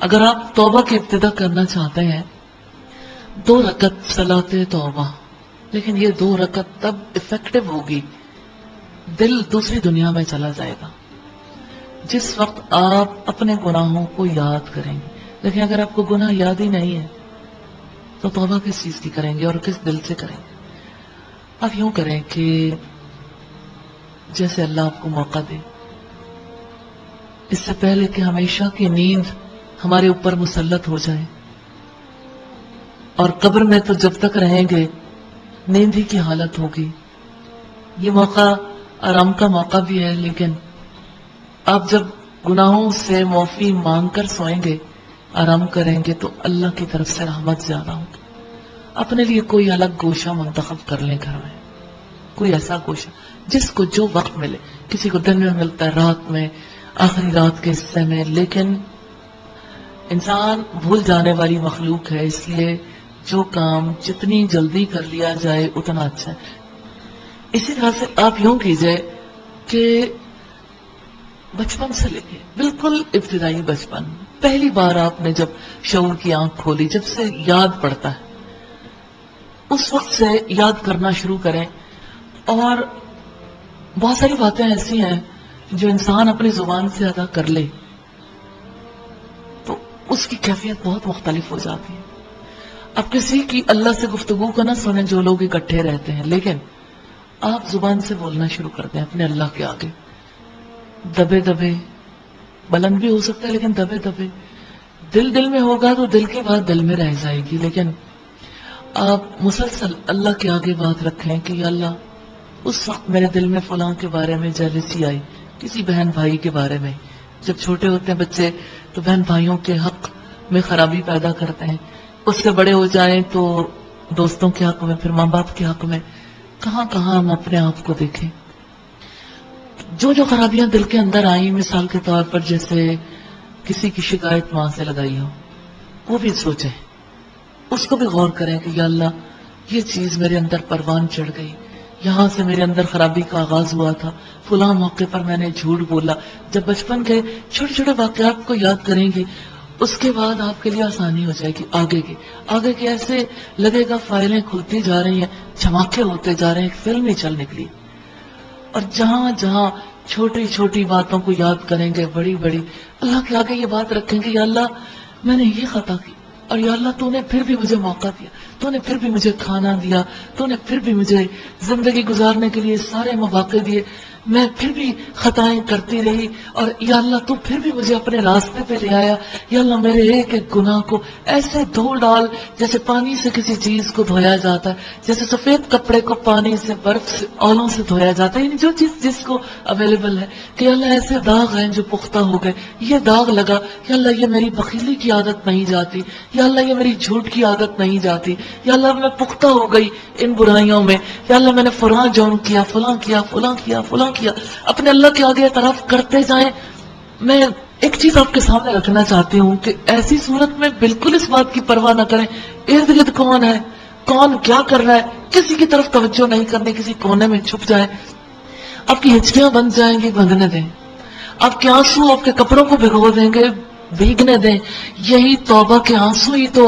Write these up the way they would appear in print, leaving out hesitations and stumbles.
اگر آپ توبہ کی ابتدا کرنا چاہتے ہیں 2 رکعت صلاۃ توبہ، لیکن یہ 2 رکعت تب افیکٹو ہوگی، دل دوسری دنیا میں چلا جائے گا جس وقت آپ اپنے گناہوں کو یاد کریں گے. لیکن اگر آپ کو گناہ یاد ہی نہیں ہے تو توبہ کس چیز کی کریں گے اور کس دل سے کریں گے؟ آپ یوں کریں کہ جیسے اللہ آپ کو موقع دے، اس سے پہلے کہ ہمیشہ کی نیند ہمارے اوپر مسلط ہو جائے، اور قبر میں تو جب تک رہیں گے نیند ہی کی حالت ہوگی. یہ موقع آرام کا موقع بھی ہے، لیکن آپ جب گناہوں سے معافی مانگ کر سوئیں گے، آرام کریں گے، تو اللہ کی طرف سے رحمت زیادہ ہوگی. اپنے لیے کوئی الگ گوشہ منتخب کر لیں گھر میں، کوئی ایسا گوشہ جس کو جو وقت ملے. کسی کو دن میں ملتا ہے، رات میں، آخری رات کے حصے میں، لیکن انسان بھول جانے والی مخلوق ہے، اس لیے جو کام جتنی جلدی کر لیا جائے اتنا اچھا ہے. اسی طرح سے آپ یوں کیجئے کہ بچپن سے لے کے بالکل ابتدائی بچپن، پہلی بار آپ نے جب شعور کی آنکھ کھولی، جب سے یاد پڑتا ہے اس وقت سے یاد کرنا شروع کریں. اور بہت ساری باتیں ایسی ہیں جو انسان اپنی زبان سے ادا کر لے تو اس کی کیفیت بہت مختلف ہو جاتی ہے. اب کسی کی اللہ سے گفتگو کو نہ سنیں جو لوگ اکٹھے رہتے ہیں، لیکن آپ زبان سے بولنا شروع کر دیں اپنے اللہ کے آگے، دبے دبے. بلند بھی ہو سکتا ہے لیکن دبے دبے. دل میں ہوگا تو دل کی بات دل میں رہ جائے گی، لیکن آپ مسلسل اللہ کے آگے بات رکھیں کہ یا اللہ، اس وقت میرے دل میں فلاں کے بارے میں جیلسی آئی، کسی بہن بھائی کے بارے میں. جب چھوٹے ہوتے ہیں بچے تو بہن بھائیوں کے حق میں خرابی پیدا کرتے ہیں، اس سے بڑے ہو جائیں تو دوستوں کے حق میں، پھر ماں باپ کے حق میں. کہاں کہاں ہم اپنے آپ کو دیکھیں. جو خرابیاں دل کے اندر آئیں، مثال کے طور پر جیسے کسی کی شکایت ماں سے لگائی ہو، وہ بھی سوچیں، اس کو بھی غور کریں کہ یا اللہ، یہ چیز میرے اندر پروان چڑھ گئی، یہاں سے میرے اندر خرابی کا آغاز ہوا تھا، فلاں موقع پر میں نے جھوٹ بولا. جب بچپن کے چھوٹے چھوٹے واقعات کو یاد کریں گے، اس کے بعد آپ کے لیے آسانی ہو جائے گی. آگے کے ایسے لگے گا فائلیں کھلتی جا رہی ہیں، دھماکے ہوتے جا رہے ہیں، ایک فلم ہی چل نکلی. اور جہاں جہاں چھوٹی چھوٹی باتوں کو یاد کریں گے، بڑی بڑی اللہ کے آگے یہ بات رکھیں گے، یا اللہ، میں نے یہ خطا کی، اور یا اللہ، تو نے پھر بھی مجھے موقع دیا، تو نے پھر بھی مجھے کھانا دیا، تو نے پھر بھی مجھے زندگی گزارنے کے لیے سارے مواقع دیے، میں پھر بھی خطائیں کرتی رہی، اور یا اللہ، تو پھر بھی مجھے اپنے راستے پہ لے آیا. یا اللہ، میرے ایک ایک گناہ کو ایسے دھو ڈال جیسے پانی سے کسی چیز کو دھویا جاتا ہے، جیسے سفید کپڑے کو پانی سے، برف سے، اولوں سے دھویا جاتا ہے، یعنی جو چیز جس کو اویلیبل ہے. کہ یا اللہ، ایسے داغ ہیں جو پختہ ہو گئے، یہ داغ لگا، یا اللہ، یہ میری بخیلی کی عادت نہیں جاتی، یا اللہ، یہ میری جھوٹ کی عادت نہیں جاتی، یا اللہ، میں پختہ ہو گئی ان برائیوں میں، یا اللہ، میں نے فلاں جرم کیا، فلاں کیا، فلاں کیا، فلاں کیا. اپنے اللہ کے آگے اعتراف کرتے جائیں. میں ایک چیز آپ کے سامنے رکھنا چاہتی ہوں کہ ایسی صورت میں بالکل اس بات کی پرواہ نہ کریں ارد گرد کون ہے، کون کیا کر رہا ہے، کسی کی طرف توجہ نہیں کرنے، کسی کونے میں چھپ جائے. آپ کی ہچکیاں بن جائیں گی، بندھنے دیں. آپ کے آنسو آپ کے کپڑوں کو بھگو دیں گے، بھیگنے دیں. یہی توبہ کے آنسو ہی تو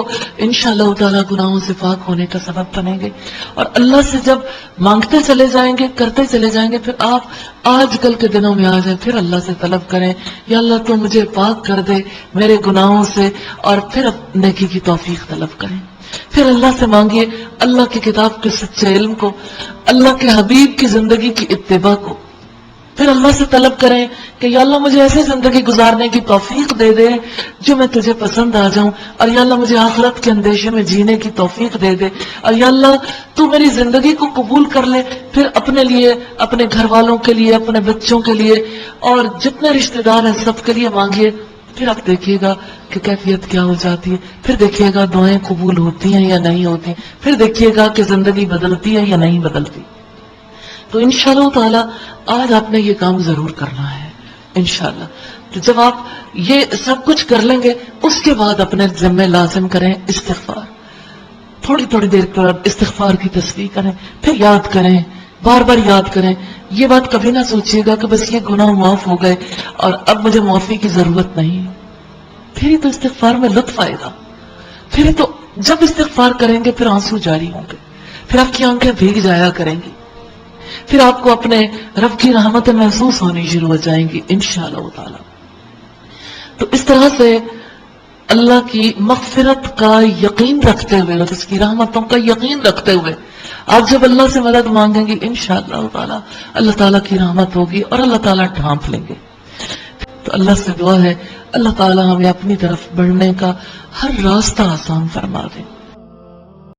انشاءاللہ تعالیٰ گناہوں سے پاک ہونے کا سبب بنیں گے. اور اللہ سے جب مانگتے چلے جائیں گے، کرتے چلے جائیں گے، پھر آپ آج کل کے دنوں میں آ جائیں، پھر اللہ سے طلب کریں، یا اللہ، تو مجھے پاک کر دے میرے گناہوں سے، اور پھر نیکی کی توفیق طلب کریں. پھر اللہ سے مانگیے اللہ کی کتاب کے سچے علم کو، اللہ کے حبیب کی زندگی کی اتباع کو. پھر اللہ سے طلب کریں کہ یا اللہ، مجھے ایسی زندگی گزارنے کی توفیق دے دے جو میں تجھے پسند آ جاؤں، اور یا اللہ، مجھے آخرت کے اندیشے میں جینے کی توفیق دے دے، اور یا اللہ، تو میری زندگی کو قبول کر لے. پھر اپنے لیے، اپنے گھر والوں کے لیے، اپنے بچوں کے لیے، اور جتنے رشتہ دار ہیں سب کے لیے مانگیے. پھر آپ دیکھیے گا کہ کیفیت کیا ہو جاتی ہے. پھر دیکھیے گا دعائیں قبول ہوتی ہیں یا نہیں ہوتی. پھر دیکھیے گا کہ زندگی بدلتی ہے یا نہیں بدلتی. تو انشاءاللہ تعالی آج آپ نے یہ کام ضرور کرنا ہے انشاءاللہ. تو جب آپ یہ سب کچھ کر لیں گے، اس کے بعد اپنے ذمہ لازم کریں استغفار. تھوڑی تھوڑی دیر پر استغفار کی تسبیح کریں، پھر یاد کریں، بار بار یاد کریں. یہ بات کبھی نہ سوچیے گا کہ بس یہ گناہ معاف ہو گئے اور اب مجھے معافی کی ضرورت نہیں. پھر ہی تو استغفار میں لطف آئے گا. پھر ہی تو جب استغفار کریں گے پھر آنسو جاری ہوں گے, پھر آپ کی آنکھیں بھیگ جایا کریں گی, پھر آپ کو اپنے رب کی رحمتیں محسوس ہونی شروع ہو جائیں گی انشاءاللہ تعالی. تو اس طرح سے اللہ کی مغفرت کا یقین رکھتے ہوئے اور اس کی رحمتوں کا یقین رکھتے ہوئے آپ جب اللہ سے مدد مانگیں گے انشاءاللہ تعالی اللہ تعالیٰ کی رحمت ہوگی اور اللہ تعالیٰ ڈھانپ لیں گے. تو اللہ سے دعا ہے اللہ تعالیٰ ہمیں اپنی طرف بڑھنے کا ہر راستہ آسان فرما دے.